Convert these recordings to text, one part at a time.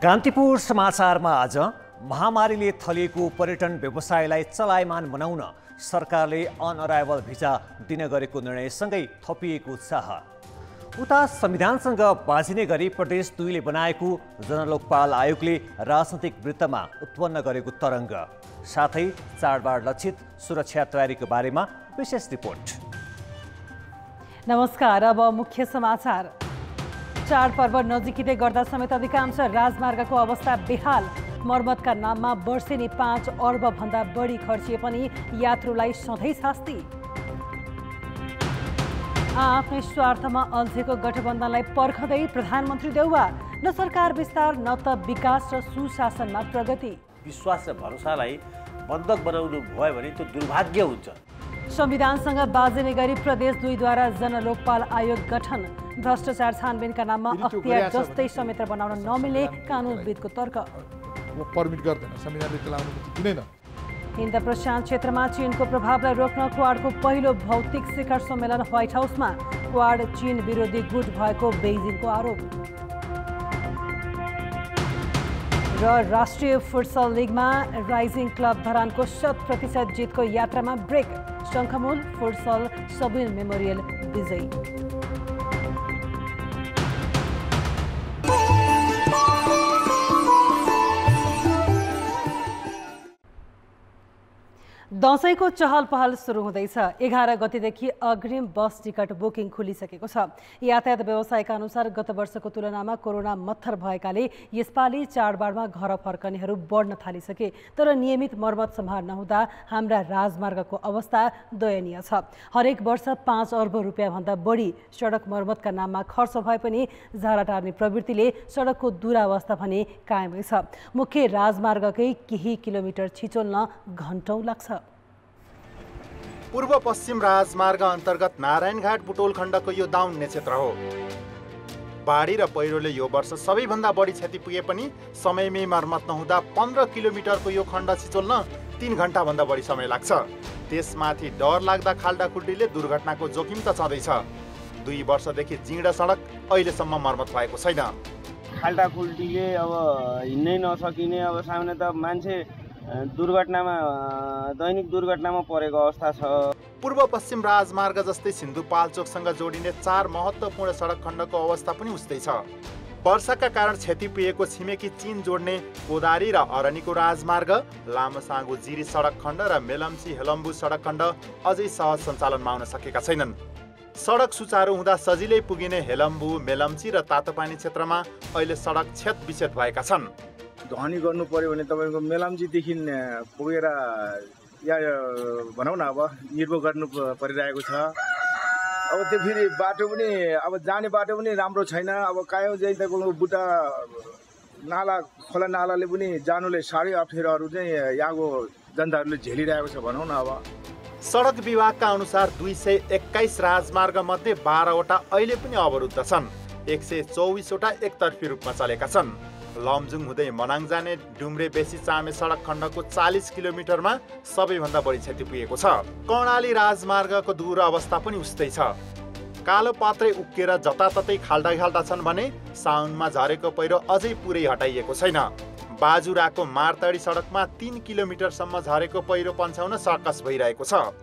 कान्तिपुर समाचारमा आज महामारीले थलिएको पर्यटन व्यवसायलाई चलायमान बनाउन सरकारले अनअराइभल भिजा दिने गरेको निर्णयसँगै थपिएको उत्साह। उता संविधानसँग बाजिने गरी प्रदेश 2ले बनाएको जनलोकपाल आयोगले राजनैतिक वृत्तमा उत्पन्न गरेको तरङ्ग, साथै चाडबाड लक्षित सुरक्षा तयारीको बारेमा विशेष रिपोर्ट। नमस्कार, अब मुख्य समाचार। चाडपर्व नजिकिँदै गर्दा समेत अधिकांश राजमार्गको अवस्था बेहाल। मर्मतका नाममा वर्षेनी 5 अर्ब भन्दा बढी खर्चिए पनि यात्रुलाई सधैँ शास्ति। आफ्नै स्वार्थमा अल्झेको गठबन्धनलाई पर्खदै प्रधानमन्त्री देउवा, न सरकार विस्तार न त विकास र सुशासनमा प्रगति। विश्वास र भरोसालाई बन्धक बनाउनु भयो भने त्यो दुर्भाग्य हुन्छ। संविधानसँग बाजिने गरी प्रदेश 2द्वारा जनलोकपाल आयोग गठन। भ्रष्टाचार छानबिनका नाममा अख्तियार जस्तै संयन्त्र बनाउन नमिल्ने कानुनविदको तर्क। पर्मिट गर्दैन, संविधानले चलाउनु दिँदैन। हिन्द प्रशान्त क्षेत्रमा चीनको प्रभावलाई रोक्न क्वाडको पहिलो भौतिक शिखर सम्मेलन व्हाइट हाउसमा। क्वाड चीन विरोधी गुट भएको बेइजिङको आरोप। र राष्ट्रिय फुटसल लिगमा राइजिङ क्लब धरानको 100% जितको यात्रामा brake. Shankhamul futsal Sabin memorial विजयी। दशैंको चहल पहल सुरु हुँदैछ। 11 गतेदेखि अग्रिम बस टिकट बुकिङ खुलिसकेको छ। यातायात व्यवसायका अनुसार गत वर्षको तुलनामा कोरोना मत्थर भएकाले यसपालि चाडबाडमा घर फर्कनेहरू बढ्न थालिसके। तर नियमित मर्मत सम्हार नहुँदा हाम्रा राजमार्गको अवस्था दयनीय छ। हरेक वर्ष 5 अर्ब रुपियाँ भन्दा बढी सडक मर्मतका नाममा खर्च भए पनि झारा टार्ने प्रवृत्तिले सडकको दुरावस्था भने कायमै छ। मुख्य राजमार्गकै केही किलोमिटर छिचोल्न घण्टौँ लाग्छ। पूर्व पश्चिम राजमार्ग अन्तर्गत नारायणघाट बुटोल खण्डको यो दाउन्ने क्षेत्र हो। बाढी र पहिरोले यो वर्ष सबैभन्दा बढी क्षति पुगे पनि समयमै मर्मत नहुँदा 15 किलोमिटरको यो खण्ड छिचोल्न 3 घण्टाभन्दा बढी समय लाग्छ। त्यसमाथि डर लाग्दा खाल्डाखुल्डीले दुर्घटनाको जोखिम त छँदैछ। 2 वर्षदेखि जिँडा सडक अहिलेसम्म मर्मत भएको छैन। खाल्डाखुल्डीले अब हिँड्नै नसकिने, अब सामान्यतः मान्छे दैनिक दुर्घटनामा परेको अवस्था छ। पूर्व पश्चिम राजमार्ग जस्तै सिन्धुपाल्चोकसँग जोडिने 4 महत्त्वपूर्ण सडक खण्डको अवस्था पनि उस्तै छ। वर्षाका कारण क्षति पुगेको छिमेकी चीन जोड्ने कोदारी र अरनीको राजमार्ग, लामसाङ्गु जिरी सडक खण्ड र मेलम्ची हेलम्बु सडक खण्ड अझै सहज सञ्चालनमा आउन सकेका छैनन्। सडक सुचारू हुँदा सजिलै पुगिने हेलम्बु, मेलम्ची र तातोपानी क्षेत्रमा अहिले सडक क्षत-विक्षत भएका छन्। ध्वनि गर्नु पर्यो भने तपाईँको मेलम्चीदेखि पुगेर या भनौँ न अब निर्भर गर्नु परिरहेको छ। अब त्यो फेरि बाटो पनि अब जाने बाटो पनि राम्रो छैन। अब कायौँ चाहिँ तपाईँको बुट्टा नाला खोला नालाले पनि जानुले साह्रै अप्ठ्यारोहरू चाहिँ यहाँको जनताहरूले झेलिरहेको छ भनौँ न। अब सडक विभागका अनुसार 221 राजमार्ग मध्ये 12 वटा अहिले पनि अवरुद्ध छन्। 124 वटा एकतर्फी रूपमा चलेका छन्। लमजुङ हुँदै मनाङ जाने डुम्रे बेसी चामे सडक खण्डको 40 किलोमिटरमा सबैभन्दा बढी क्षति पुगेको छ। कर्णाली राजमार्गको दुरअवस्था पनि उस्तै छ। कालो पात्रै उक्केर जताततै खाल्डा छन् भने साउनमा झरेको पहिरो अझै पुरै हटाइएको छैन। बाजुराको मारतडी सडकमा 3 किलोमिटरसम्म झरेको पहिरो पन्छाउन सर्कस भइरहेको छ।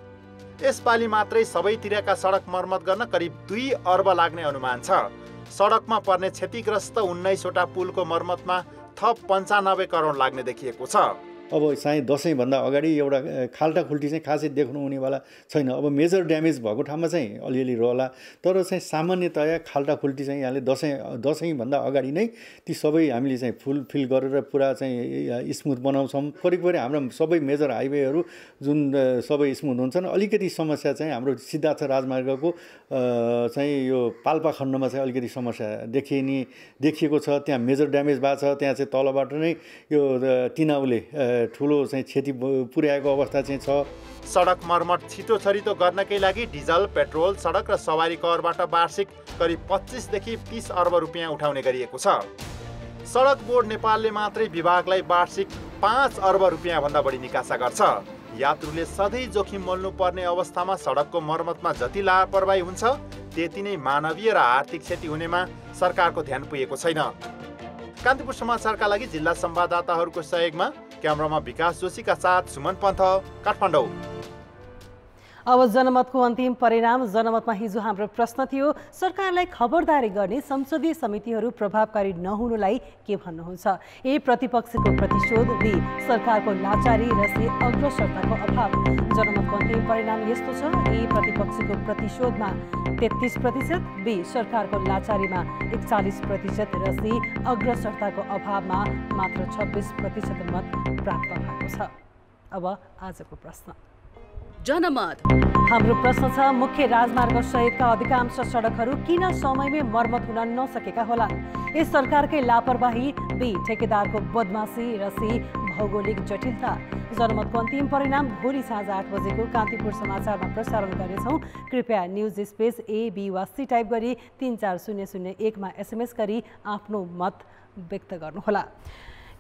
यसपालि मात्रै सबैतिरका सडक मर्मत गर्न करिब 2 अर्ब लाग्ने अनुमान छ। सडकमा पर्ने क्षतिग्रस्त 19 वटा पुलको मर्मतमा थप 95 करोड लाग्ने देखिएको छ। अब चाहिँ दसैँभन्दा अगाडि एउटा खाल्टाखुल्टी चाहिँ खासै देख्नु हुनेवाला छैन। अब मेजर ड्यामेज भएको ठाउँमा चाहिँ अलिअलि रहला, तर चाहिँ सामान्यतया खाल्टाखुल्टी चाहिँ यहाँले दसैँभन्दा अगाडि नै ती सबै हामीले चाहिँ फुलफिल गरेर पुरा चाहिँ स्मुथ बनाउँछौँ। करिब हाम्रो सबै मेजर हाइवेहरू जुन सबै स्मुथ हुन्छन्। अलिकति समस्या चाहिँ हाम्रो सिद्धार्थ राजमार्गको चाहिँ यो पाल्पा खण्डमा चाहिँ अलिकति समस्या देखिएको छ। त्यहाँ मेजर ड्यामेज भएको छ। त्यहाँ चाहिँ तलबाट नै यो तिनाउले ठुलो चाहिँ क्षति पुर्याएको अवस्था चाहिँ छ। सडक मर्मत छिटो छरितो गर्नकै लागि डिजल, पेट्रोल, सडक र सवारी करबाट वार्षिक करिब 25 देखि 30 अर्ब रुपियाँ उठाउने गरिएको छ। सडक बोर्ड नेपालले मात्रै विभागलाई वार्षिक 5 अर्ब रुपियाँ भन्दा बढी निकासा गर्छ। यात्रुले सधैँ जोखिम मोल्नुपर्ने अवस्थामा सडकको मर्मतमा जति लापरवाही हुन्छ त्यति नै मानवीय र आर्थिक क्षति हुनेमा सरकारको ध्यान पुगेको छैन। कान्तिपुर समाचारका लागि जिल्ला संवाददाताहरूको सहयोगमा क्यामेरामा विकास जोशीका साथ सुमन पन्थ, काठमाडौँ। अब जनमतको अन्तिम परिणाम। जनमतमा हिजो हाम्रो प्रश्न थियो, सरकारलाई खबरदारी गर्ने संसदीय समितिहरू प्रभावकारी नहुनुलाई के भन्नुहुन्छ? ए प्रतिपक्षको प्रतिशोध, बी सरकारको लाचारी र सी अग्रसरताको अभाव। जनमतको अन्तिम परिणाम यस्तो छ, ए प्रतिपक्षको प्रतिशोधमा 33%, बी सरकारको लाचारीमा 41% र सी अग्रसरताको अभावमा मात्र 26% मत प्राप्त भएको छ। अब आजको प्रश्न। जनमत हाम्रो प्रश्न छ, मुख्य राजमार्ग सहितका अधिकांश सडकहरू किन समयमै मर्मत हुन नसकेका होलान्? ए सरकारकै लापरवाही, बी ठेकेदारको बदमासी र सी भौगोलिक जटिलता। जनमतको अन्तिम परिणाम भोलि साँझ 8 बजेको कान्तिपुर समाचारमा प्रसारण गर्नेछौँ। कृपया न्युज स्पेस ए, बी वा सी टाइप गरी 34001 मा SMS गरी आफ्नो मत व्यक्त गर्नुहोला।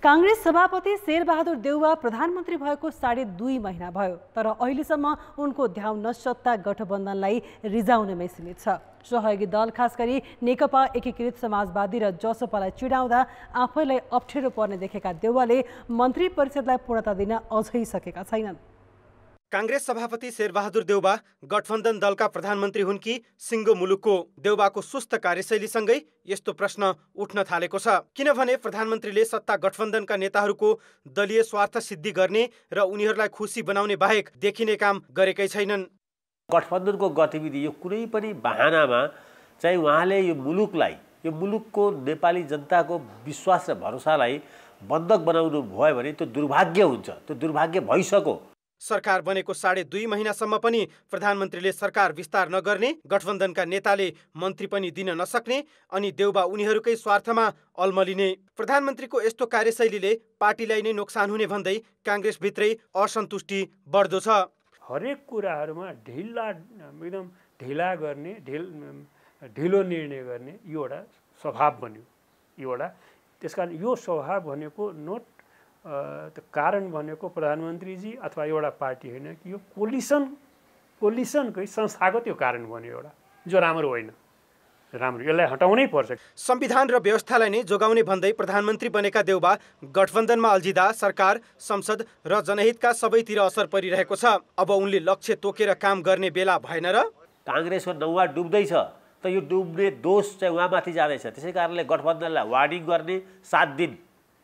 काङ्ग्रेस सभापति शेरबहादुर देउवा प्रधानमन्त्री भएको 2.5 महिना भयो, तर अहिलेसम्म उनको ध्यान सत्ता गठबन्धनलाई रिजाउनमै सीमित छ। सहयोगी दल खास गरी नेकपा एकीकृत समाजवादी र जसपालाई चिडाउँदा आफैलाई अप्ठ्यारो पर्ने देखेका देउवाले मन्त्री परिषदलाई पूर्णता दिन अझै सकेका छैनन्। कांग्रेस सभापति शेरबहादुर देउवा गठबन्धन दलका प्रधानमन्त्री हुन् कि सिङ्गो मुलुकको? देउवाको सुस्त कार्यशैलीसँगै यस्तो प्रश्न उठ्न थालेको छ। किनभने प्रधानमन्त्रीले सत्ता गठबन्धनका नेताहरूको दलीय स्वार्थ सिद्धि गर्ने र उनीहरूलाई खुसी बनाउने बाहेक देखिने काम गरेकै छैनन्। गठबन्धनको गतिविधि यो कुनै पनि बहानामा चाहिँ उहाँले यो मुलुकलाई, यो मुलुकको नेपाली जनताको विश्वास र भरोसालाई बन्धक बनाउनु भयो भने त्यो दुर्भाग्य हुन्छ। त्यो दुर्भाग्य भइसक्यो। सरकार बनेको 2.5 महिनासम्म पनि प्रधानमन्त्रीले सरकार विस्तार नगर्ने, गठबन्धनका नेताले मन्त्री पनि दिन नसक्ने अनि देउवा उनीहरूकै स्वार्थमा अल्मलिने। प्रधानमन्त्रीको यस्तो कार्यशैलीले पार्टीलाई नै नोक्सान हुने भन्दै काङ्ग्रेसभित्रै असन्तुष्टि बढ्दो छ। हरेक कुराहरूमा एकदम ढिला गर्ने, ढिलो निर्णय गर्ने यो एउटा स्वभाव बन्यो। त्यसकारण यो स्वभाव भनेको कारण भनेको प्रधानमन्त्रीजी अथवा एउटा पार्टी होइन कि यो कोलिसनकै संस्थागत यो कारण बन्यो एउटा, जो राम्रो होइन। यसलाई हटाउनै पर्छ। संविधान र व्यवस्थालाई नै जोगाउने भन्दै प्रधानमन्त्री बनेका देउवा गठबन्धनमा अल्झिँदा सरकार, संसद र जनहितका सबैतिर असर परिरहेको छ। अब उनले लक्ष्य तोकेर काम गर्ने बेला भएन र? काङ्ग्रेसको नौवा डुब्दैछ त यो डुब्ने दोष चाहिँ उहाँमाथि जाँदैछ। त्यसै कारणले गठबन्धनलाई वार्निङ गर्ने 7 दिन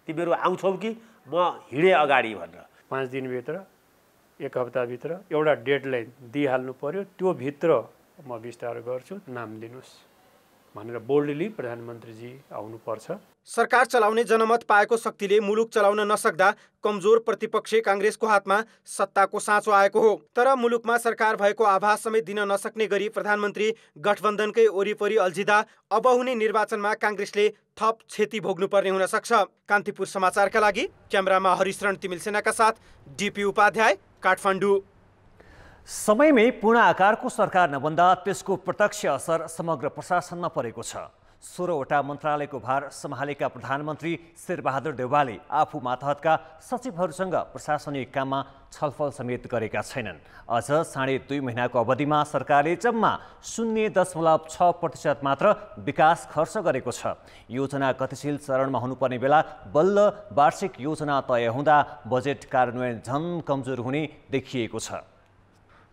तिमीहरू आउँछौ कि म हिँडे अगाडि भनेर 5 दिनभित्र, 1 हप्ताभित्र एउटा डेडलाइन दिइहाल्नु पर्यो। त्यो भित्र म विस्तार गर्छु, नाम दिनुहोस् भनेर बोल्डली प्रधानमन्त्रीजी आउनुपर्छ। सरकार चलाउने जनमत पाएको शक्तिले मुलुक चलाउन नसक्दा कमजोर प्रतिपक्ष काङ्ग्रेसको हातमा सत्ताको साँचो आएको हो। तर मुलुकमा सरकार भएको आभास समेत दिन नसक्ने गरी प्रधानमन्त्री गठबन्धनकै वरिपरि अल्झिँदा अब हुने निर्वाचनमा काङ्ग्रेसले थप क्षति भोग्नुपर्ने हुन सक्छ। कान्तिपुर समाचारका लागि क्यामेरामा हरिशरण तिमिलसेनाका साथ डिपी उपाध्याय, काठमाडौँ। समयमै पूर्ण आकारको सरकार नबन्दा त्यसको प्रत्यक्ष असर समग्र प्रशासनमा परेको छ। 16वटा मन्त्रालयको भार सम्हालेका प्रधानमन्त्री शेरबहादुर देउवाले आफू मातहतका सचिवहरूसँग प्रशासनिक काममा छलफल समेत गरेका छैनन्। अझ 2.5 महिनाको अवधिमा सरकारले जम्मा 0.6% मात्र विकास खर्च गरेको छ। योजना गतिशील चरणमा हुनुपर्ने बेला बल्ल वार्षिक योजना तय हुँदा बजेट कार्यान्वयन झन कमजोर हुने देखिएको छ।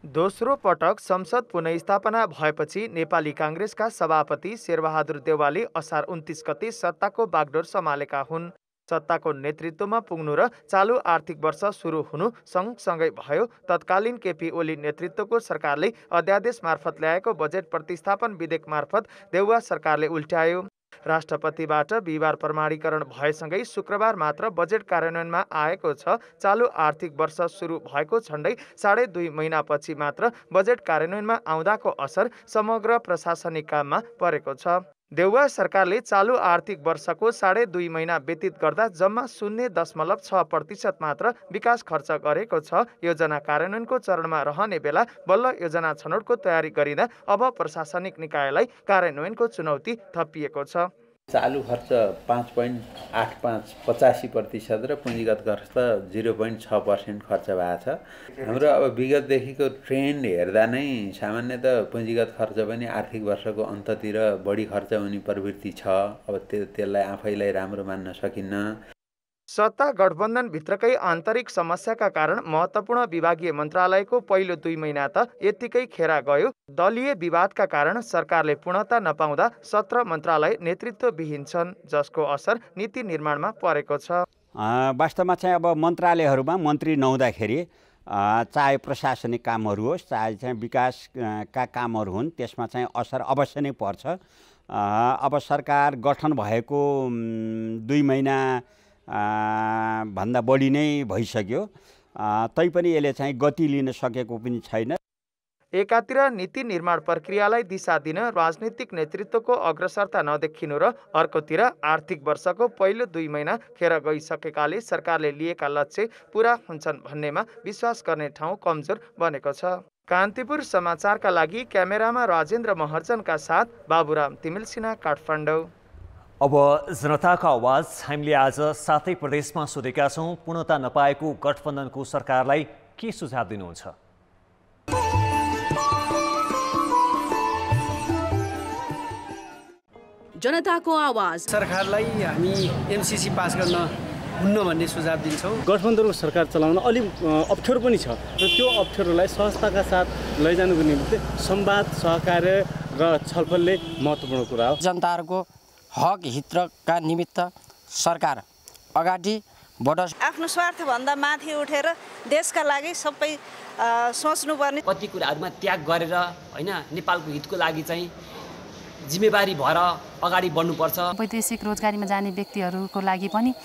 दोस्रो पटक संसद पुनर्स्थापना भएपछि नेपाली काङ्ग्रेसका सभापति शेरबहादुर देउवाले असार 29 गते सत्ताको बागडोर सम्हालेका हुन्। सत्ताको नेतृत्वमा पुग्नु र चालु आर्थिक वर्ष सुरु हुनु सँगसँगै भयो। तत्कालीन केपी ओली नेतृत्वको सरकारले अध्यादेश मार्फत ल्याएको बजेट प्रतिस्थापन विधेयक मार्फत देउवा सरकारले उल्ट्यायो। राष्ट्रपतिबाट बिहिबार प्रमाणीकरण भएसँगै शुक्रबार मात्र बजेट कार्यान्वयनमा आएको छ। चालु आर्थिक वर्ष सुरु भएको झन्डै 2.5 महिनापछि मात्र बजेट कार्यान्वयनमा आउँदाको असर समग्र प्रशासनिक काममा परेको छ। देउवा सरकारले चालु आर्थिक वर्षको 2.5 महिना व्यतीत गर्दा जम्मा 0.6% मात्र विकास खर्च गरेको छ। योजना कार्यान्वयनको चरणमा रहने बेला बल्ल योजना छनौटको तयारी गरिँदा अब प्रशासनिक निकायलाई कार्यान्वयनको चुनौती थपिएको छ। चालु खर्च 5.85% र पुँजीगत खर्च 0.6% खर्च भएको छ। हाम्रो अब विगतदेखिको ट्रेन्ड हेर्दा नै सामान्यतः पुँजीगत खर्च पनि आर्थिक वर्षको अन्ततिर बढी खर्च हुने प्रवृत्ति छ। अब त्यसलाई आफैलाई राम्रो मान्न सकिन्न। सत्ता गठबन्धन भित्रकै आन्तरिक समस्याका कारण महत्त्वपूर्ण विभागीय मन्त्रालयको पहिलो 2 महिना त यत्तिकै खेरा गयो। दलीय विवादका कारण सरकारले पूर्णता नपाउँदा 17 मन्त्रालय नेतृत्वविहीन छन्, जसको असर नीति निर्माणमा परेको छ। वास्तवमा चाहिँ अब मन्त्रालयहरूमा मन्त्री नहुँदाखेरि चाहे प्रशासनिक कामहरू होस् चाहे चाहिँ विकासका कामहरू हुन्, त्यसमा चाहिँ असर अवश्य नै पर्छ। अब सरकार गठन भएको 2 महिना भन्दा बढी नै भइसक्यो, तैपनि यसले चाहिँ गति लिन सकेको पनि छैन। एकातिर नीति निर्माण प्रक्रियालाई दिशा दिन राजनीतिक नेतृत्वको अग्रसरता नदेखिनु र अर्कोतिर आर्थिक वर्षको पहिलो 2 महिना खेर गइसकेकाले सरकारले लिएका लक्ष्य पूरा हुन्छन् भन्नेमा विश्वास गर्ने ठाउँ कमजोर बनेको छ। कान्तिपुर समाचारका लागि क्यामेरामा राजेन्द्र महर्जनका साथ बाबुराम तिमिल सिन्हा, काठमाडौँ। अब जनताको आवाज हामीले आज 7 प्रदेशमा सोधेका छौँ। पूर्णता नपाएको गठबन्धनको सरकारलाई के सुझाव दिनुहुन्छ? जनताको आवाज। सरकारलाई हामी एमसीसी पास गर्न हुन्न भन्ने सुझाव दिन्छौँ। गठबन्धनको सरकार चलाउन अलि अप्ठ्यारो पनि छ र त्यो अप्ठ्यारोलाई सहजताका साथ लैजानुको निम्ति संवाद, सहकार्य र छलफलले महत्त्वपूर्ण कुरा हो। जनताहरूको हक हितका निमित्त सरकार अगाडि बढोस्। आफ्नो स्वार्थभन्दा माथि उठेर देशका लागि सबै सोच्नुपर्ने, कति कुराहरूमा त्याग गरेर हैन नेपालको हितको लागि चाहिँ जिम्मेवारी भएर अगाडि बढ्नुपर्छ। वैदेशिक रोजगारीमा जाने व्यक्तिहरूको लागि पनि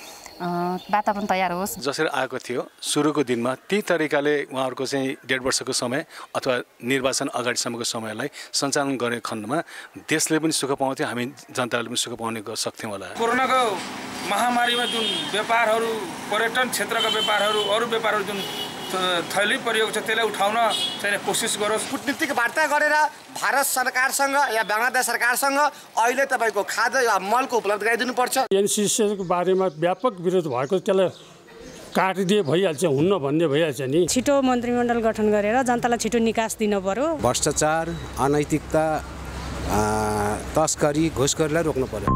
वातावरण तयार होस्। जसरी आएको थियो सुरुको दिनमा त्यही तरिकाले उहाँहरूको चाहिँ 1.5 वर्षको समय अथवा निर्वाचन अगाडिसम्मको समयलाई सञ्चालन गर्ने खण्डमा देशले पनि सुख पाउँथ्यो, हामी जनताले पनि सुख पाउने सक्थ्यौँ होला। कोरोनाको महामारीमा जुन व्यापारहरू, पर्यटन क्षेत्रका व्यापारहरू, अरू व्यापारहरू जुन थैली परिएको छ त्यसलाई उठाउन चाहिँ कोसिस गरोस्। कूटनीतिक वार्ता गरेर भारत सरकारसँग या बङ्गलादेश सरकारसँग अहिले तपाईँको खाद्य या मलको उपलब्ध गराइदिनुपर्छ। एनसीसीको बारेमा व्यापक विरोध भएको, त्यसलाई काटिदिए भइहाल्छ, हुन्न भन्ने भइहाल्छ नि। छिटो मन्त्रीमण्डल गठन गरेर जनतालाई छिटो निकास दिनु पर्यो। भ्रष्टाचार, अनैतिकता, तस्करी, घुसखोरीलाई रोक्नु पर्यो।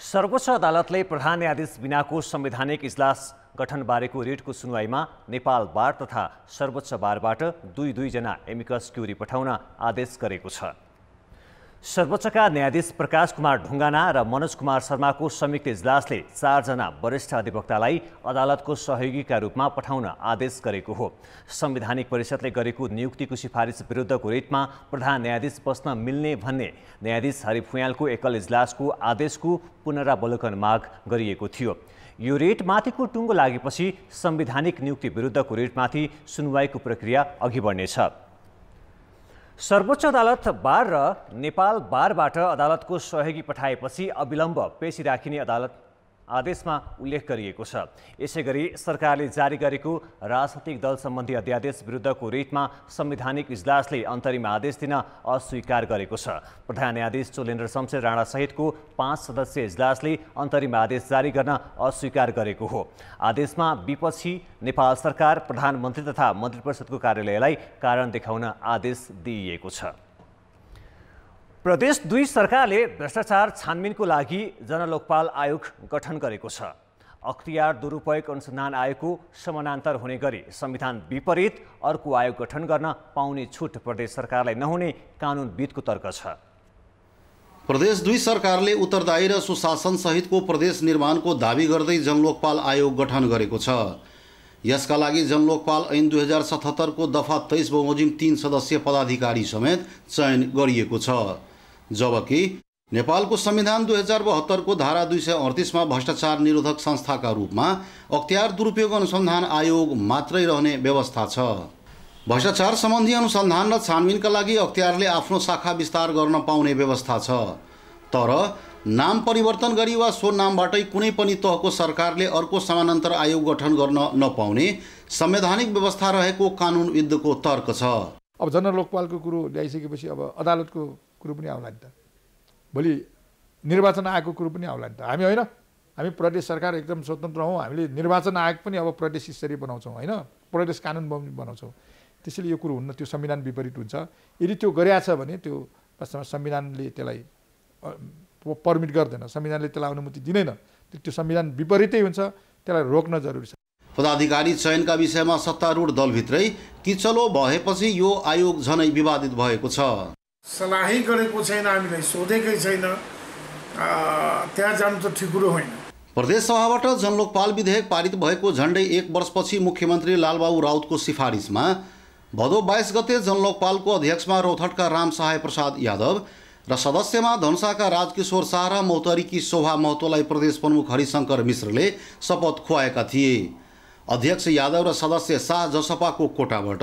सर्वोच्च अदालतले प्रधान न्यायाधीश बिनाको संवैधानिक इजलास गठनबारेको रिटको सुनवाईमा नेपाल बार तथा सर्वोच्च बारबाट 2 जना एमिकस क्युरी पठाउन आदेश गरेको छ। सर्वोच्चका न्यायाधीश प्रकाश कुमार ढुङ्गाना र मनोज कुमार शर्माको संयुक्त इजलासले 4 जना वरिष्ठ अधिवक्तालाई अदालतको सहयोगीका रूपमा पठाउन आदेश गरेको हो। संवैधानिक परिषदले गरेको नियुक्तिको सिफारिस विरुद्धको रिटमा प्रधान न्यायाधीश बस्न मिल्ने भन्ने न्यायाधीश हरि फुयालको एकल इजलासको आदेशको पुनरावलोकन माग गरिएको थियो। यो रिटमाथिको टुङ्गो लागेपछि संवैधानिक नियुक्ति विरुद्धको रिटमाथि सुनवाईको प्रक्रिया अघि बढ्नेछ। सर्वोच्च अदालत बार र नेपाल बारबाट अदालतको सहयोगी पठाएपछि अविलम्ब पेशी राखिने अदालत आदेशमा उल्लेख गरिएको छ। यसैगरी सरकारले जारी गरेको राजनैतिक दल सम्बन्धी अध्यादेश विरुद्धको रिटमा संवैधानिक इजलासले अन्तरिम आदेश दिन अस्वीकार गरेको छ। प्रधान न्यायाधीश चोलेन्द्र शमशेर राणा सहितको 5 सदस्यीय इजलासले अन्तरिम आदेश जारी गर्न अस्वीकार गरेको हो। आदेशमा विपक्षी नेपाल सरकार, प्रधानमन्त्री तथा मन्त्री परिषदको कार्यालयलाई कारण देखाउन आदेश दिइएको छ। प्रदेश 2 सरकारले भ्रष्टाचार छानबिनको लागि जनलोकपाल आयोग गठन गरेको छ। अख्तियार दुरुपयोग अनुसन्धान आयोगको समानान्तर हुने गरी संविधान विपरीत अर्को आयोग गठन गर्न पाउने छुट प्रदेश सरकारलाई नहुने कानुनविदको तर्क छ। प्रदेश 2 सरकारले उत्तरदायी र सुशासन सहितको प्रदेश निर्माणको दावी गर्दै जनलोकपाल आयोग गठन गरेको छ। यसका लागि जनलोकपाल ऐन 2077 को दफा 23 बमोजिम 3 सदस्यीय पदाधिकारी समेत चयन गरिएको छ। जबकि नेपालको संविधान 2072 को धारा 238 मा भ्रष्टाचार निरोधक संस्थाका रूपमा अख्तियार दुरुपयोग अनुसन्धान आयोग मात्रै रहने व्यवस्था छ। भ्रष्टाचार सम्बन्धी अनुसन्धान र छानबिनका लागि अख्तियारले आफ्नो शाखा विस्तार गर्न पाउने व्यवस्था छ, तर नाम परिवर्तन गरी वा सो नामबाटै कुनै पनि तहको सरकारले अर्को समानान्तर आयोग गठन गर्न नपाउने संवैधानिक व्यवस्था रहेको कानुनविदको तर्क छ। अब जनलोकपालको कुरो ल्याइसकेपछि अब अदालतको कुरो पनि आउला नि त, भोलि निर्वाचन आयोगको कुरो पनि आउला नि त। हामी होइन, हामी प्रदेश सरकार एकदम स्वतन्त्र हौँ, हामीले निर्वाचन आयोग पनि अब प्रदेश स्तरीय बनाउँछौँ होइन, प्रदेश कानुन बनाउँछौँ। त्यसैले यो कुरो हुन्न, त्यो संविधान विपरीत हुन्छ। यदि त्यो गरिया छ भने त्यो वास्तवमा संविधानले त्यसलाई पर्मिट गर्दैन, संविधानले त्यसलाई अनुमति दिँदैन, त्यो संविधान विपरीतै हुन्छ, त्यसलाई रोक्न जरुरी छ। पदाधिकारी चयनका विषयमा सत्तारूढ दलभित्रै किचलो भएपछि यो आयोग झनै विवादित भएको छ। सल्लाहै गरेको छैन, हामीलाई सोधेकै छैन, त्यहाँ जानु त ठिक कुरो होइन। प्रदेश सभाबाट जनलोकपाल विधेयक पारित भएको झन्डै 1 वर्षपछि मुख्यमन्त्री लालबाबु राउतको सिफारिसमा भदौ 22 गते जनलोकपालको अध्यक्षमा रौथटका रामसहाय प्रसाद यादव र सदस्यमा धनुषाका राजकिशोर शाह र मौतरीकी शोभा महतोलाई प्रदेश प्रमुख हरिशङ्कर मिश्रले शपथ खुवाएका थिए। अध्यक्ष यादव र सदस्य शाह जसपाको कोटाबाट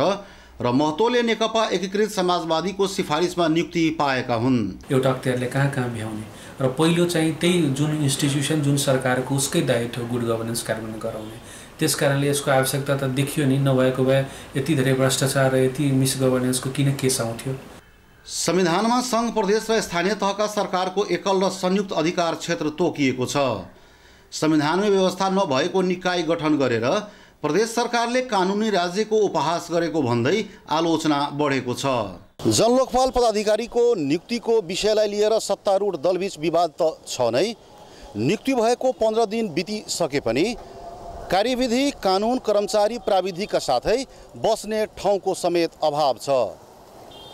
र महतोले नेकपा एकीकृत समाजवादीको सिफारिसमा नियुक्ति पाएका हुन्। एउटा अख्तियारले कहाँ भ्याउने र पहिलो चाहिँ त्यही जुन इन्स्टिट्युसन जुन सरकारको उसकै दायित्व गुड गभर्नेन्स कार्यान्वयन गराउने, त्यस कारणले यसको आवश्यकता त देखियो नि, नभएको भए यति धेरै भ्रष्टाचार र यति मिस गभर्नेन्सको किन केस आउँथ्यो। संविधानमा सङ्घ प्रदेश र स्थानीय तहका सरकारको एकल र संयुक्त अधिकार क्षेत्र तोकिएको छ। संविधानमै व्यवस्था नभएको निकाय गठन गरेर प्रदेश सरकारले कानुनी राज्यको उपहास गरेको भन्दै आलोचना बढेको छ। जनलोकपाल पदाधिकारीको नियुक्तिको विषयलाई लिएर सत्तारूढ दलबीच विवाद त छ नै। नियुक्ति भएको 15 दिन बितिसके पनि कार्यविधि, कानुन, कर्मचारी प्राविधिकका साथै बस्ने ठाउँको समेत अभाव छ।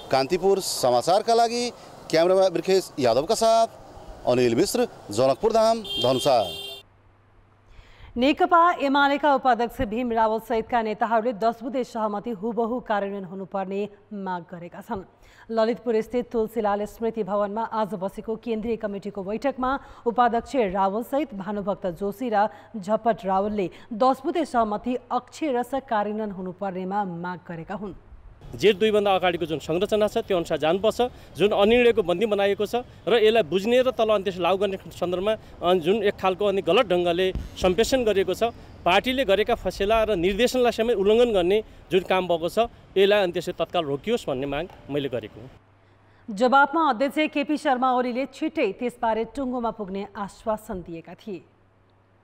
कान्तिपुर समाचारका लागि क्यामेरामा बिर्खेश यादवका साथ अनिल मिश्र, जनकपुर धाम, धनुषा। नेकपा एमालेका उपाध्यक्ष भीम रावल सहितका नेताहरूले 10 बुँदे सहमति हुबहु कार्यान्वयन हुनुपर्ने माग गरेका छन्। ललितपुर स्थित तुलसीलाल स्मृति भवनमा आज बसेको केन्द्रीय कमिटीको बैठकमा उपाध्यक्ष रावल सहित भानुभक्त जोशी र झपट रावलले 10 बुँदे सहमति अक्षरश कार्यान्वयन हुनुपर्नेमा माग गरेका हुन्। जेठ 2 भन्दा अगाडिको जुन संरचना छ त्यो अनुसार जानुपर्छ, जुन अनिर्णयको बन्दी बनाएको छ र यसलाई बुझ्ने र तल अन्त्येष्टि लागू गर्ने सन्दर्भमा जुन एक खालको अनि गलत ढङ्गले सम्प्रेषण गरिएको छ, पार्टीले गरेका फसेला र निर्देशनलाई समेत उल्लङ्घन गर्ने जुन काम भएको छ, यसलाई अन्त्येष्टि तत्काल रोकियोस् भन्ने माग मैले गरेको हुँ। जवाबमा अध्यक्ष केपी शर्मा ओलीले छिट्टै त्यसबारे टुङ्गोमा पुग्ने आश्वासन दिएका थिए।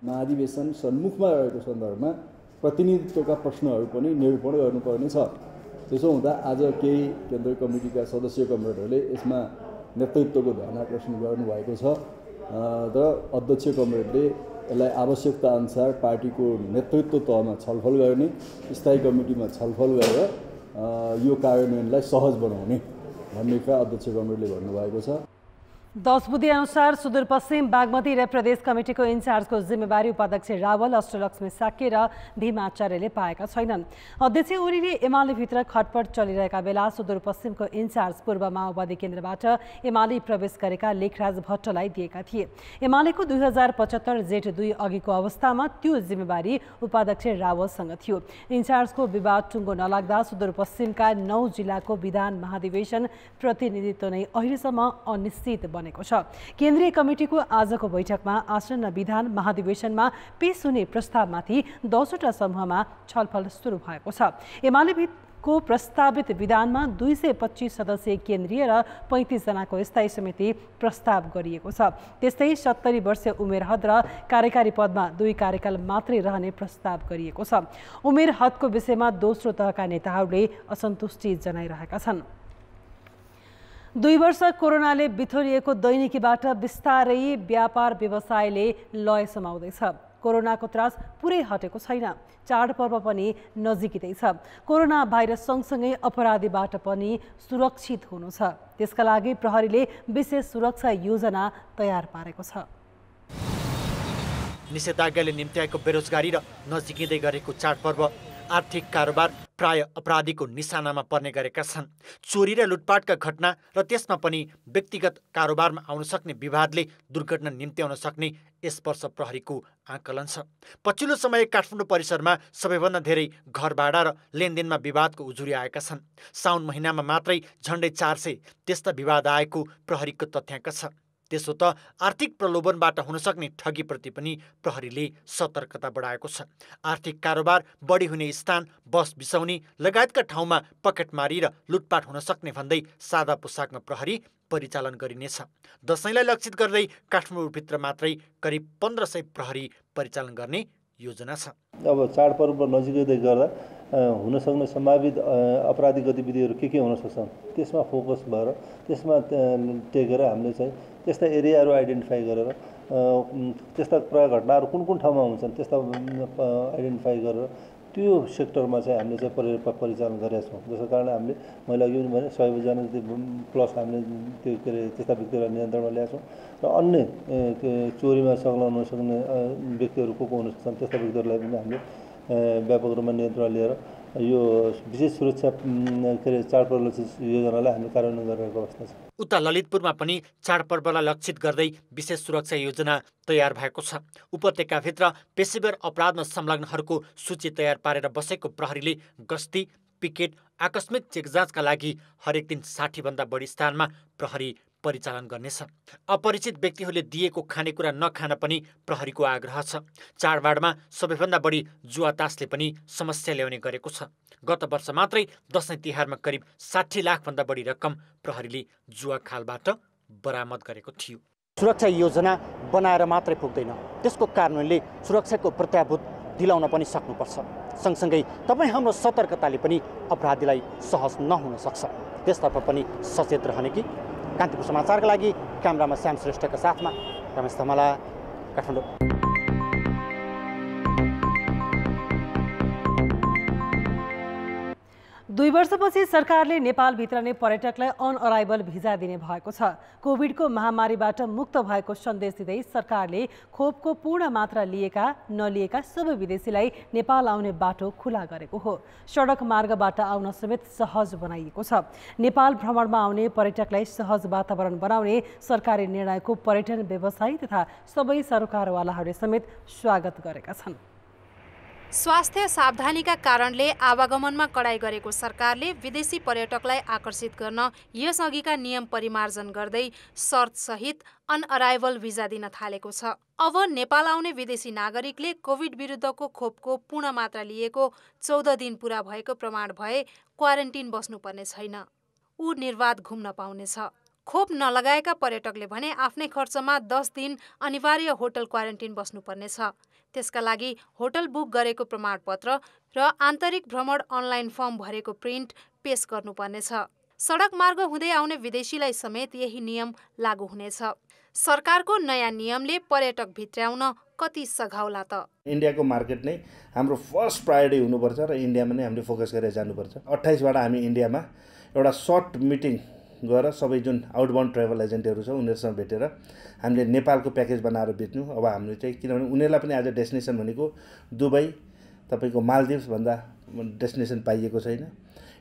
महाधिवेशन सन्मुखमा रहेको सन्दर्भमा प्रतिनिधित्वका प्रश्नहरू पनि निरूपण गर्नुपर्ने छ। त्यसो हुँदा आज केही केन्द्रीय कमिटीका सदस्य कमरेडहरूले यसमा नेतृत्वको ध्यान आकर्षण गर्नुभएको छ र अध्यक्ष कमरेडले यसलाई आवश्यकता अनुसार पार्टीको नेतृत्व तहमा छलफल गर्ने, स्थायी कमिटीमा छलफल गरेर यो कार्यान्वयनलाई सहज बनाउने भन्ने कुरा अध्यक्ष कमरेडले भन्नुभएको छ। 10 बुँदे अनुसार सुदूरपश्चिम बागमती र प्रदेश कमिटीको इन्चार्जको जिम्मेवारी उपाध्यक्ष रावल, अष्टलक्ष्मी साक्य र भीम आचार्यले पाएका छैनन्। अध्यक्ष ओलीले एमालेभित्र खटपट चलिरहेका बेला सुदूरपश्चिमको इन्चार्ज पूर्व माओवादी केन्द्रबाट एमाले प्रवेश गरेका लेखराज भट्टलाई दिएका थिए। एमालेको 2075 जेठ 2 अघिको अवस्थामा त्यो जिम्मेवारी उपाध्यक्ष रावलसँग थियो। इन्चार्जको विवाद टुङ्गो नलाग्दा सुदूरपश्चिमका 9 जिल्लाको विधान महाधिवेशन प्रतिनिधित्व नै अहिलेसम्म अनिश्चित बनेको छ। केन्द्रीय कमिटीको आजको बैठकमा आसन्न विधान महाधिवेशनमा पेश हुने प्रस्तावमाथि 10 वटा समूहमा छलफल सुरु भएको छ। एमालेको प्रस्तावित विधानमा 225 सदस्यीय केन्द्रीय र 35 जनाको स्थायी समिति प्रस्ताव गरिएको छ। त्यस्तै 70 वर्षीय उमेर हद र कार्यकारी पदमा 2 कार्यकाल मात्रै रहने प्रस्ताव गरिएको छ। उमेर हदको विषयमा दोस्रो तहका नेताहरूले असन्तुष्टि जनाइरहेका छन्। 2 वर्ष कोरोनाले बिथोलिएको दैनिकीबाट बिस्तारै व्यापार व्यवसायले लय समाउँदैछ। कोरोनाको त्रास पुरै हटेको छैन, चाडपर्व पनि नजिकै छ। कोरोना भाइरस सँगसँगै अपराधीबाट पनि सुरक्षित हुनु छ। त्यसका लागि प्रहरीले विशेष सुरक्षा योजना तयार पारेको छ। निषेधाज्ञाले निम्त्याएको बेरोजगारी र नजिकिँदै गरेको चाडपर्व आर्थिक कारोबार प्राय अपराधीको निशानामा पर्ने गरेका छन्। चोरी र लुटपाटका घटना र त्यसमा पनि व्यक्तिगत कारोबारमा आउन सक्ने विवादले दुर्घटना निम्त्याउन सक्ने यस वर्ष प्रहरीको आकलन छ। पछिल्लो समय काठमाडौँ परिसरमा सबैभन्दा धेरै घर भाडा र लेनदेनमा विवादको उजुरी आएका छन्। साउन महिनामा मात्रै झन्डै 400 त्यस्ता विवाद आएको प्रहरीको तथ्याङ्क छ। त्यसो त आर्थिक प्रलोभनबाट हुन सक्ने ठगीप्रति पनि प्रहरीले सतर्कता बढाएको छ। आर्थिक कारोबार बढी हुने स्थान, बस बिसाउने लगायतका ठाउँमा पकेटमारी र लुटपाट हुन सक्ने भन्दै सादा पोसाकमा प्रहरी परिचालन गरिनेछ। दशैंलाई लक्षित गर्दै काठमाडौँभित्र मात्रै करिब 1500 प्रहरी परिचालन गर्ने योजना छ। अब चाडपर्व नजिकै गर्दा हुन सक्ने सम्भावित अपराधिक गतिविधिहरू के हुन सक्छन् त्यसमा फोकस भएर त्यसमा टेकेर हामीले चाहिँ त्यस्ता एरियाहरू आइडेन्टिफाई गरेर त्यस्ता प्राय घटनाहरू कुन कुन ठाउँमा हुन्छन् त्यस्ता आइडेन्टिफाई गरेर त्यो सेक्टरमा चाहिँ हामीले चाहिँ परिचालन गरेका छौँ। जसको कारण हामीले मैले अघि पनि भने 100 जति प्लस हामीले त्यो के अरे त्यस्ता व्यक्तिहरूलाई नियन्त्रणमा ल्याएको छौँ र अन्य चोरीमा संलग्न हुन सक्ने व्यक्तिहरू को हुन सक्छन् त्यस्ता व्यक्तिहरूलाई पनि हामीले व्यापक रूपमा नियन्त्रण लिएर यो विशेष सुरक्षा के अरे चाडपर्व लक्षित योजनालाई हामीले कार्यान्वयन गरिरहेको अवस्था छ। उता ललितपुरमा पनि चाडपर्वलाई लक्षित गर्दै विशेष सुरक्षा योजना तयार भएको छ। उपत्यकाभित्र पेशेवर अपराधमा संलग्नहरूको सूची तयार पारेर बसेको प्रहरीले गस्ती, पिकेट, आकस्मिक चेकजाँचका लागि हरेक दिन 60 भन्दा बढी स्थानमा प्रहरी परिचालन गर्नेछ। अपरिचित व्यक्तिहरूले दिएको खानेकुरा नखान पनि प्रहरीको आग्रह छ। चाडबाडमा सबैभन्दा बढी जुवातासले पनि समस्या ल्याउने गरेको छ। गत वर्ष मात्रै दशैं तिहारमा करिब 60 लाख भन्दा बढी रकम प्रहरीले जुवा खालबाट बरामद गरेको थियो। सुरक्षा योजना बनाएर मात्रै पुग्दैन, त्यसको कार्यान्वयनले सुरक्षाको प्रत्याभूत दिलाउन पनि सक्नुपर्छ। सँगसँगै तपाईँ हाम्रो सतर्कताले पनि अपराधीलाई सहज नहुन सक्छ। त्यसतर्फ पनि सचेत रहने कि। कान्तिपुर समाचारका लागि क्यामेरामा श्याम श्रेष्ठका साथमा रमेश धमला, काठमाडौँ। 2 वर्षपछि सरकारले नेपालभित्र नै पर्यटकलाई अन अराइभल भिजा दिने भएको छ। कोभिडको महामारीबाट मुक्त भएको सन्देश दिँदै सरकारले खोपको पूर्ण मात्रा लिएका नलिएका सबै विदेशीलाई नेपाल आउने बाटो खुला गरेको हो। सडक मार्गबाट आउन समेत सहज बनाइएको छ। नेपाल भ्रमणमा आउने पर्यटकलाई सहज वातावरण बनाउने सरकारी निर्णयको पर्यटन व्यवसायी तथा सबै सरकारवालाहरूले समेत स्वागत गरेका छन्। स्वास्थ्य सावधानीका कारणले आवागमनमा कडाई गरेको सरकारले विदेशी पर्यटकलाई आकर्षित गर्न यसअघिका नियम परिमार्जन गर्दै शर्तसहित अनअराइभल भिजा दिन थालेको छ। अब नेपाल आउने विदेशी नागरिकले कोभिड विरुद्धको खोपको पूर्ण मात्रा लिएको 14 दिन पूरा भएको प्रमाण भए क्वारेन्टिन बस्नुपर्ने छैन। ऊ निर्वाध घुम्न पाउनेछ। खोप नलगाएका पर्यटकले भने आफ्नै खर्चमा 10 दिन अनिवार्य होटल क्वारेन्टिन बस्नुपर्नेछ। त्यसका लागि होटल बुक गरेको प्रमाणपत्र र आन्तरिक भ्रमण अनलाइन फर्म भरेको प्रिन्ट पेश गर्नुपर्नेछ। सडक मार्ग हुँदै आउने विदेशीलाई समेत यही नियम लागू हुनेछ। सरकारको नयाँ नियमले पर्यटक भित्र्याउन कति सघाउला त? इन्डियाको मार्केट नै हाम्रो फर्स्ट प्रायोरिटी हुनुपर्छ र इन्डियामा नै हामीले फोकस गरेर जानुपर्छ। 28बाट हामी इन्डियामा एउटा सर्ट मिटिङ गरेर सबै जुन आउटबाउन्ड ट्राभल एजेन्टहरू छ उनीहरूसँग भेटेर हामीले नेपालको प्याकेज बनाएर बेच्नु। अब हामीले चाहिँ किनभने उनीहरूलाई पनि आज डेस्टिनेसन भनेको दुबई, तपाईँको मालदिभ्स भन्दा डेस्टिनेसन पाइएको छैन।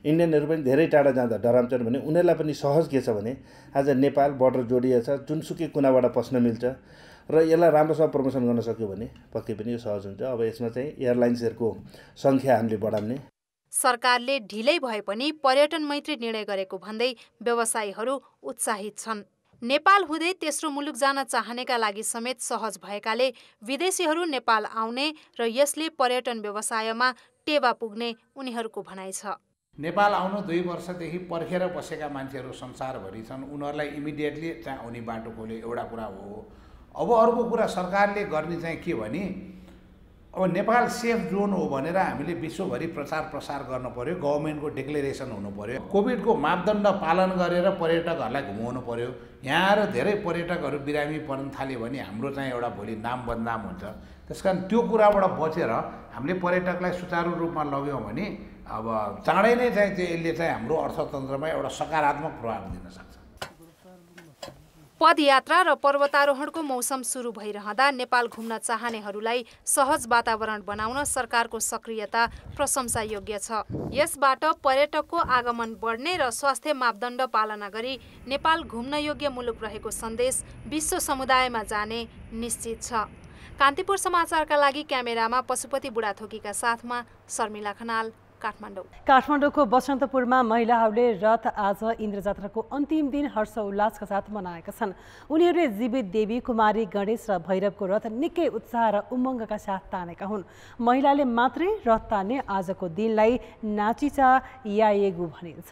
इन्डियनहरू पनि धेरै टाढा जाँदा डराउँछन् भने उनीहरूलाई पनि सहज के छ भने आज नेपाल बोर्डर जोडिएको छ, जुनसुकै कुनाबाट पस्न मिल्छ र यसलाई राम्रोसँग प्रमोसन गर्न सक्यो भने पक्कै पनि यो सहज हुन्छ। अब यसमा चाहिँ एयरलाइन्सहरूको सङ्ख्या हामीले बढाउने। सरकारले ढिलै भए पनि पर्यटन मैत्री निर्णय गरेको भन्दै व्यवसायीहरू उत्साहित छन्। नेपाल हुँदै तेस्रो मुलुक जान चाहनेका लागि समेत सहज भएकाले विदेशीहरू नेपाल आउने र यसले पर्यटन व्यवसायमा टेवा पुग्ने उनीहरूको भनाइ छ। नेपाल आउनु 2 वर्षदेखि पर्खेर बसेका मान्छेहरू संसारभरि छन्। उनीहरूलाई इमिडिएटली चाहिँ आउने बाटो खोले एउटा कुरा हो। अब अर्को कुरा सरकारले गर्ने चाहिँ के भने अब नेपाल सेफ जोन हो भनेर हामीले विश्वभरि प्रचार प्रसार गर्नु पर्यो। गभर्मेन्टको डिक्लेरेसन हुनु पर्यो। कोभिडको मापदण्ड पालन गरेर पर्यटकहरूलाई घुमाउनु पर्यो। यहाँ आएर धेरै पर्यटकहरू बिरामी पर्न थाल्यो भने हाम्रो चाहिँ एउटा भोलि नाम बदनाम हुन्छ। त्यसकारण त्यो कुराबाट बचेर हामीले पर्यटकलाई सुचारू रूपमा लग्यौँ भने अब चाँडै नै चाहिँ यसले चाहिँ हाम्रो अर्थतन्त्रमा एउटा सकारात्मक प्रभाव दिन सक्छ। पदयात्रा र पर्वतारोहणको मौसम सुरु भइरहँदा नेपाल घुम्न चाहनेहरूलाई सहज वातावरण बनाउन सरकारको सक्रियता प्रशंसायोग्य छ। यसबाट पर्यटकको आगमन बढ्ने र स्वास्थ्य मापदण्ड पालना गरी नेपाल घुम्न योग्य मुलुक रहेको सन्देश विश्व समुदायमा जाने निश्चित छ। कान्तिपुर समाचारका लागि क्यामेरामा पशुपति बुढाथोकीका साथमा शर्मिला खनाल, काठमाडौँ। काठमाडौँको बसन्तपुरमा महिलाहरूले रथ आज इन्द्रजात्राको अन्तिम दिन हर्ष उल्लासका साथ मनाएका छन्। उनीहरूले जीवित देवी कुमारी गणेश र भैरवको रथ निकै उत्साह र उमङ्गका साथ तानेका हुन्। महिलाले मात्रै रथ तान्ने आजको दिनलाई नाचिचा यायेगु भनिन्छ।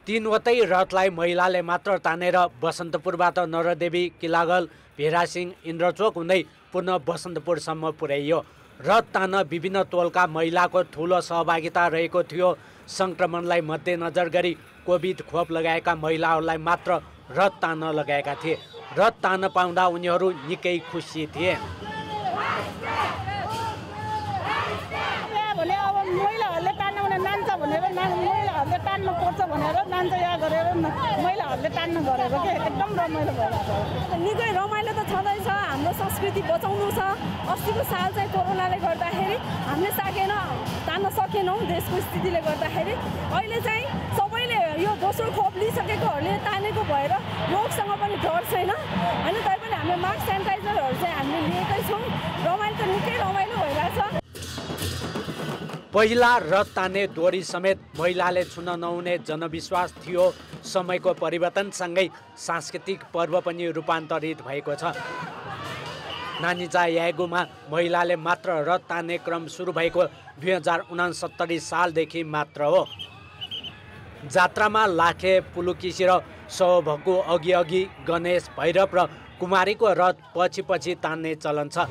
तीनवटै रथलाई महिलाले मात्र तानेर बसन्तपुरबाट नरदेवी, किलागल, भेरासिंह, इन्द्रचोक हुँदै पुनः बसन्तपुरसम्म पुर्याइयो। रथ तान्न विभिन्न टोलका महिलाको ठुलो सहभागिता रहेको थियो। सङ्क्रमणलाई मध्यनजर गरी कोभिड खोप लगाएका महिलाहरूलाई मात्र रथ तान्न लगाएका थिए। रथ तान्न पाउँदा उनीहरू निकै खुसी थिए। महिलाहरूले तान्न भने नाच्छ भनेर महिलाहरूले तान्न पर्छ भनेर नाच्छ या गरेर महिलाहरूले तान्न गरेर के एकदम रमाइलो भइरहेको छ। निकै रमाइलो त छँदैछ। हाम्रो संस्कृति बचाउनु छ। अस्तिको साल चाहिँ कोरोनाले गर्दाखेरि हामीले तान्न सकेनौँ देशको स्थितिले गर्दाखेरि। अहिले चाहिँ सबैले यो दोस्रो खोप लिइसकेकोहरूले तानेको भएर रोगसँग पनि डर छैन होइन। तैपनि हामीले मास्क सेनिटाइजरहरू चाहिँ हामीले लिएकै छौँ। रमाइलो त निकै रमाइलो भइरहेछ। पहिला रथ तान्ने डोरी समेत महिलाले छुन नहुने जनविश्वास थियो। समयको परिवर्तनसँगै सांस्कृतिक पर्व पनि रूपान्तरित भएको छ। नानीचा यायगुमा महिलाले मात्र रथ तान्ने क्रम सुरु भएको 2069 सालदेखि मात्र हो। जात्रामा लाखे, पुलुकिसी र सौभको अघि गणेश, भैरव र कुमारीको रथ पछि तान्ने चलन छ।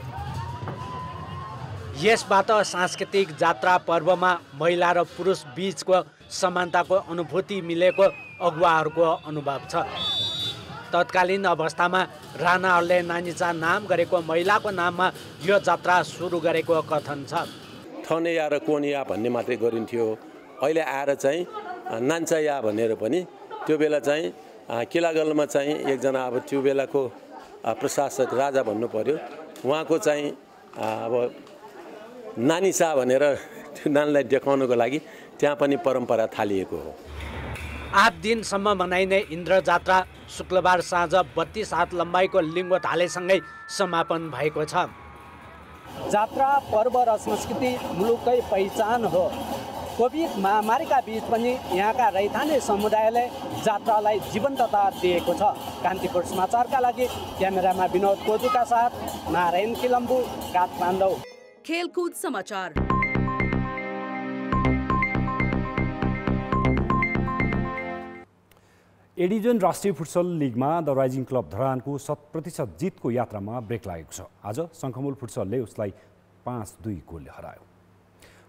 यसबाट सांस्कृतिक जात्रा पर्वमा महिला र पुरुष बीचको समानताको अनुभूति मिलेको अगुवाहरूको अनुभव छ। तत्कालीन अवस्थामा राणाहरूले नानीचा नाम गरेको महिलाको नाममा यो जात्रा सुरु गरेको कथन छ। थनेया र कोनिया भन्ने मात्रै गरिन्थ्यो। अहिले आएर चाहिँ नान्चाया भनेर पनि त्यो बेला चाहिँ किलागलमा चाहिँ एकजना अब त्यो बेलाको प्रशासक राजा भन्नु पर्यो, उहाँको चाहिँ अब नानीसा भनेर त्यो नानीलाई देखाउनको लागि त्यहाँ पनि परम्परा थालिएको हो। 8 दिनसम्म मनाइने इन्द्र जात्रा शुक्रबार साँझ 32 हात लम्बाइको लिङ्गो ढालेसँगै समापन भएको छ। जात्रा पर्व र संस्कृति मुलुककै पहिचान हो। कोभिड महामारीका बीच पनि यहाँका रैथाने समुदायले जात्रालाई जीवन्तता दिएको छ। कान्तिपुर समाचारका लागि क्यामेरामा विनोद कोजुका साथ नारायण किलम्बु, काठमाडौँ। खेलकुद समाचार। एडिजन राष्ट्रिय फुटसल लिगमा द राइजिङ क्लब धरानको 100% जितको यात्रामा ब्रेक लागेको छ। आज शङ्खमूल फुटसलले उसलाई 5-2 गोलले हरायो।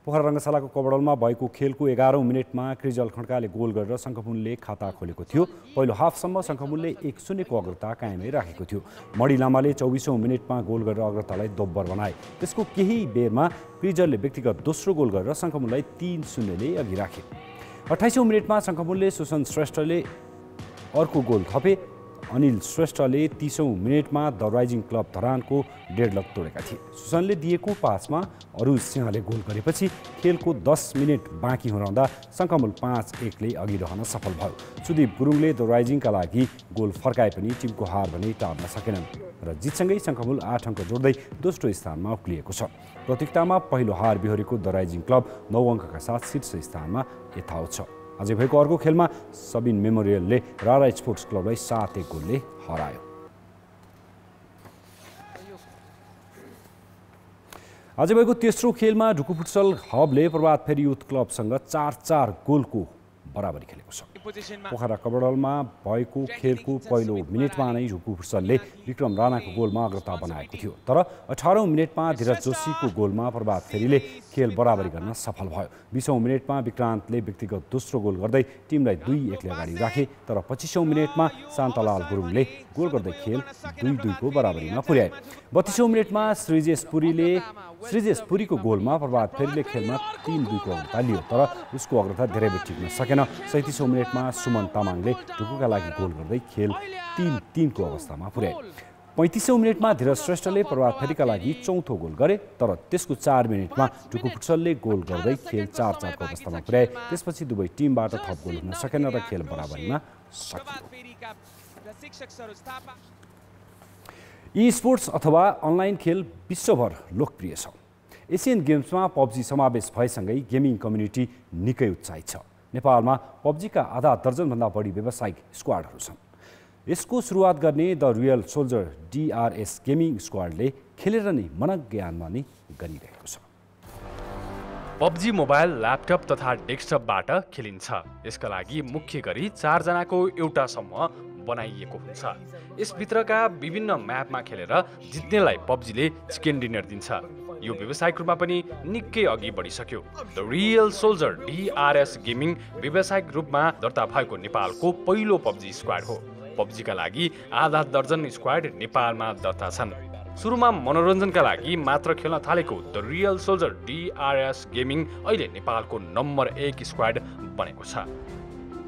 पोखरा रङ्गशालाको कबडलमा भएको खेलको 11औं मिनेटमा क्रिजल खड्काले गोल गरेर शङ्खमूलले खाता खोलेको थियो। पहिलो हाफसम्म शङ्खमूलले 1-0 को अग्रता कायमै राखेको थियो। मणि लामाले 24औं मिनेटमा गोल गरेर अग्रतालाई दोब्बर बनाए। त्यसको केही बेरमा क्रिजलले व्यक्तिगत दोस्रो गोल गरेर शङ्खमूललाई 3-0 ले अघि राखे। 28औं मिनेटमा शङ्खमूलले सुसन श्रेष्ठले अर्को गोल थपे। अनिल श्रेष्ठले 30औं मिनेटमा द राइजिङ क्लब धरानको डेडलक तोडेका थिए। सुसनले दिएको पासमा अरुज सिंहले गोल गरेपछि खेलको 10 मिनेट बाँकी हुँदा शङ्खमूल 5-1 ले अघि रहन सफल भयो। सुदीप गुरुङले द राइजिङका लागि गोल फर्काए पनि टिमको हार भने टार्न सकेनन् र जितसँगै शङ्खमूल 8 अङ्क जोड्दै दोस्रो स्थानमा उक्लिएको छ। प्रतियोगितामा पहिलो हार बिहोरेको द राइजिङ क्लब 9 अङ्कका साथ शीर्ष स्थानमा यथावत छ। आज भएको अर्को खेलमा सबिन मेमोरियलले रारा स्पोर्ट्स क्लबलाई 7-1 गोलले हरायो। आज भएको तेस्रो खेलमा ढुकु फुटसल हबले प्रभात फेरी युथ क्लबसँग 4-4 गोलको बराबरी खेलेको छ। पोखरा कबडलमा भएको खेलको पहिलो मिनेटमा नै ढुकु फुटसलले विक्रम राणाको गोलमा अग्रता बनाएको थियो। तर 18औं मिनेटमा धीरज जोशीको गोलमा प्रभात फेरीले खेल बराबरी गर्न सफल भयो। 20औं मिनेटमा विक्रान्तले व्यक्तिगत दोस्रो गोल गर्दै टिमलाई 2-1 ले अगाडि राखे। तर 25औं मिनेटमा शान्तलाल गुरुङले गोल गर्दै खेल 2-2 को बराबरीमा पुर्याए। 32औं मिनेटमा श्रीजेश पुरीको गोलमा प्रभात फेरीले खेलमा 3-2 को अग्रता लियो। तर उसको अग्रता धेरै बेर टिक्न सकेन। 37औं मिनेटमा मिनेटमा सुमन तामाङले ढुकुका लागि गोल गर्दै खेल 3-3 को अवस्थामा पुर्याए। 35औं मिनेटमा धीरज श्रेष्ठले प्रभात फेरीका लागि चौथो गोल गरे, तर त्यसको 4 मिनेटमा ढुकु फुटसलले गोल गर्दै खेल 4-4 को अवस्थामा पुर्याए। त्यसपछि दुवै टिमबाट थप गोल हुन सकेन र खेल बराबरीमा सकियो। ई-स्पोर्ट्स अथवा अनलाइन खेल विश्वभर लोकप्रिय छ। एसियन गेम्समा पब्जी समावेश भएसँगै गेमिङ कम्युनिटी निकै उत्साहित छ। नेपालमा पब्जीका आधा दर्जनभन्दा बढी व्यावसायिक स्क्वाडहरू छन्। यसको सुरुवात गर्ने the real soldier DRS gaming स्क्वाडले खेलेर नै मनज्ञानमा नै गरिरहेको छ। पब्जी मोबाइल, ल्यापटप तथा डेस्कटपबाट खेलिन्छ। यसका लागि मुख्य गरी 4 जनाको एउटा समूह बनाइएको हुन्छ। यसभित्रका विभिन्न म्यापमा खेलेर जित्नेलाई पब्जीले चिकन डिनर दिन्छ। यो व्यावसायिक रूपमा पनि निकै अघि बढिसक्यो। The real soldier DRS gaming व्यावसायिक रूपमा दर्ता भएको नेपालको पहिलो पब्जी स्क्वाड हो। पब्जीका लागि आधा दर्जन स्क्वाड नेपालमा दर्ता छन्। सुरुमा मनोरञ्जनका लागि मात्र खेल्न थालेको the real soldier DRS gaming अहिले नेपालको नम्बर 1 स्क्वाड बनेको छ।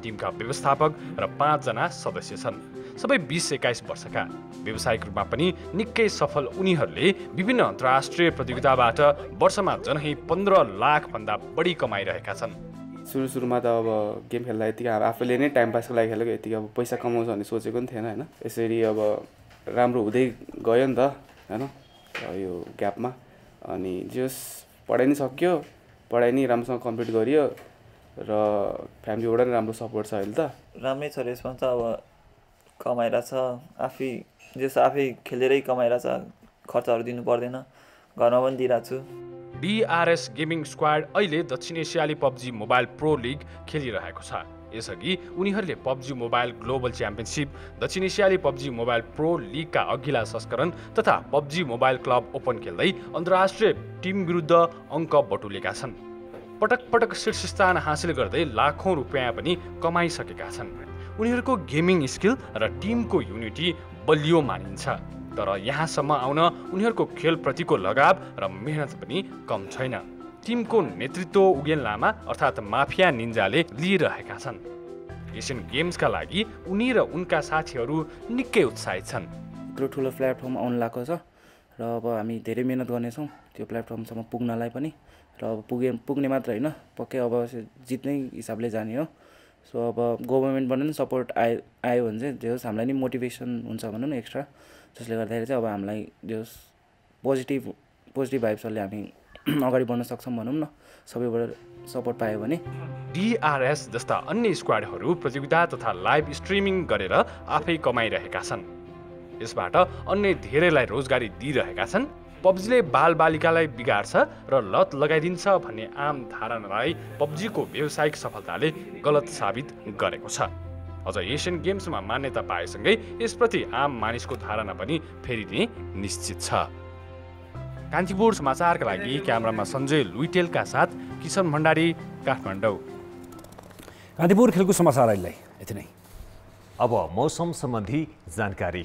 टिमका व्यवस्थापक र 5 जना सदस्य छन्, सबै 20-21 वर्षका। व्यावसायिक रूपमा पनि निकै सफल उनीहरूले विभिन्न अन्तर्राष्ट्रिय प्रतियोगिताबाट वर्षमा जनै 15 लाख भन्दा बढी कमाइरहेका छन्। सुरुमा त अब गेम खेल्दा यतिकै आफूले नै टाइम पासको लागि खेलेको, यतिकै अब पैसा कमाउँछ भन्ने सोचेको पनि थिएन होइन। यसरी अब राम्रो हुँदै गयो नि त होइन यो ग्यापमा। अनि जस पढाइ नै सक्यो, पढाइ नै राम्रोसँग कम्प्लिट गरियो र फ्यामिलीबाट नै राम्रो सपोर्ट छ अहिले त। राम्रै छ यसमा त अब कमाइरहेछ, आफै खेलेरै कमाइरहेछ, खर्चहरू दिनु पर्दैन, घरमा पनि दिइरहेको छु। DRS गेमिङ स्क्वाड अहिले दक्षिण एसियाली पब्जी मोबाइल प्रो लिग खेलिरहेको छ। यसअघि उनीहरूले पब्जी मोबाइल ग्लोबल च्याम्पियनसिप, दक्षिण एसियाली पब्जी मोबाइल प्रो लिगका अघिल्ला संस्करण तथा पब्जी मोबाइल क्लब ओपन खेल्दै अन्तर्राष्ट्रिय टिम विरुद्ध अङ्क बटुलेका छन्। पटक पटक शीर्ष स्थान हासिल गर्दै लाखौँ रुपियाँ पनि कमाइसकेका छन्। उनीहरूको गेमिङ स्किल र टिमको युनिटी बलियो मानिन्छ। तर यहाँसम्म आउन उनीहरूको खेलप्रतिको लगाव र मेहनत पनि कम छैन। टिमको नेतृत्व उगेन लामा अर्थात् माफिया निन्जाले लिइरहेका छन्। एसियन गेम्सका लागि उनी र उनका साथीहरू निकै उत्साहित छन्। ठुलो प्लेटफर्म आउन लागेको छ र अब हामी धेरै मेहनत गर्नेछौँ त्यो प्लेटफर्मसम्म पुग्नलाई पनि। र अब पुग्ने मात्र होइन, पक्कै अब जित्ने हिसाबले जाने हो। सो अब गभर्मेन्टबाट पनि सपोर्ट आयो भने चाहिँ जे होस् हामीलाई नि मोटिभेसन हुन्छ भनौँ न एक्स्ट्रा, जसले गर्दाखेरि चाहिँ अब हामीलाई जे होस् पोजिटिभ भाइब्सहरूले हामी अगाडि बढ्न सक्छौँ भनौँ न, सबैबाट सपोर्ट पायो भने। DRS जस्ता अन्य स्क्वाडहरू प्रतियोगिता तथा लाइभ स्ट्रिमिङ गरेर आफै कमाइरहेका छन्। यसबाट अन्य धेरैलाई रोजगारी दिइरहेका छन्। पब्जीले बालबालिकालाई बिगार्छ र लत लगाइदिन्छ भन्ने आम धारणालाई पब्जीको व्यावसायिक सफलताले गलत साबित गरेको छ। अझ एसियन गेम्समा मान्यता पाएसँगै यसप्रति आम मानिसको धारणा पनि फेरिने निश्चित छ। कान्तिपुर समाचारका लागि क्यामेरामा सञ्जय लुइटेलका साथ किशन भण्डारी, काठमाडौँ। कान्तिपुर खेलको समाचार अहिले यति नै। अब मौसम सम्बन्धी जानकारी।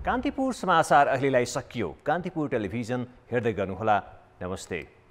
कान्तिपुर समाचार अहिलेलाई सकियो। कान्तिपुर टेलिभिजन हेर्दै गर्नुहोला। नमस्ते।